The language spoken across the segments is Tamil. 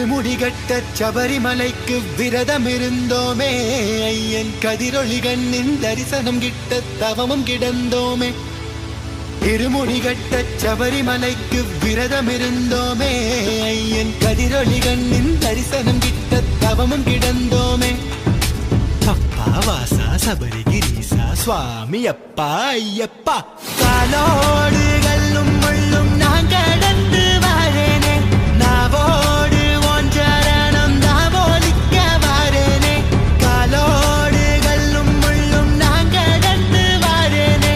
இருமுடிகட்ட சபரிமலைக்கு விரதம் இருந்தோமே, ஐயன் கதிரொளி கண்ணின் தரிசனம் கிட்ட தவமும் கிடந்தோமே. இருமுடிகட்ட சபரிமலைக்கு விரதம் இருந்தோமே, ஐயன் கதிரொளி கண்ணின் தரிசனம் கிட்ட தவமும் கிடந்தோமே. அப்பா வாசா சபரிகிரீசா சுவாமி அப்பா ஐயப்பா, காலோடு கல்லும் முள்ளும் நான் கடந்து வாரேனே, நாவோடு உன் சரணம் தாவோலிக்க வாரேனே. காலோடு கல்லும் முள்ளும் நான் கடந்து வாரேனே,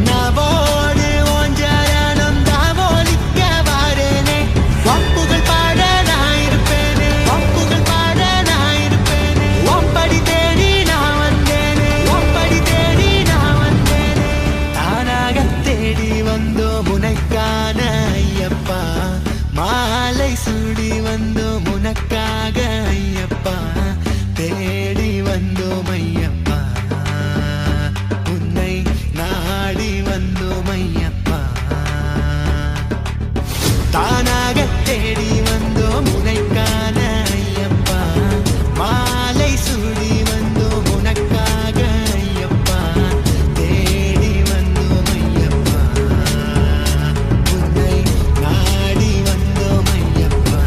நாவோடு உன் சரணம் தாவோலிக்க வாரேனே. வம்புகள் பாட நான் இருப்பேனே, வம்புகள் பாட நான் இருப்பேனே. ஒம்படி தேடி நான் வந்தேனே, ஒம்படி தேடி நான் வந்தேனே. தானாக தேடி வந்தோம் உனக்கான ஐயப்பா, மாலை சூடி வந்தோம் உனக்காக ஐயப்பா, தேடி வந்தோம் ஐயப்பா, உன்னை நாடி வந்தோம் ஐயப்பா. தானாக தேடி வந்தோம் உனக்கான ஐயப்பா, மாலை சூடி வந்தோம் உனக்காக ஐயப்பா, தேடி வந்தோம் ஐயப்பா, உன்னை நாடி வந்தோம் ஐயப்பா.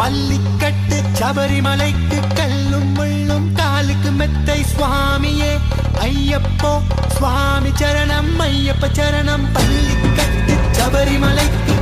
பள்ளிக்கட்டு சபரிமலைக்கு கல்லும் முள்ளும் காலுக்கு மெத்தை சுவாமியே ஐயப்போ, சுவாமி சரணம் ஐயப்ப சரணம். பள்ளிக்கட்டு சபரிமலைக்கு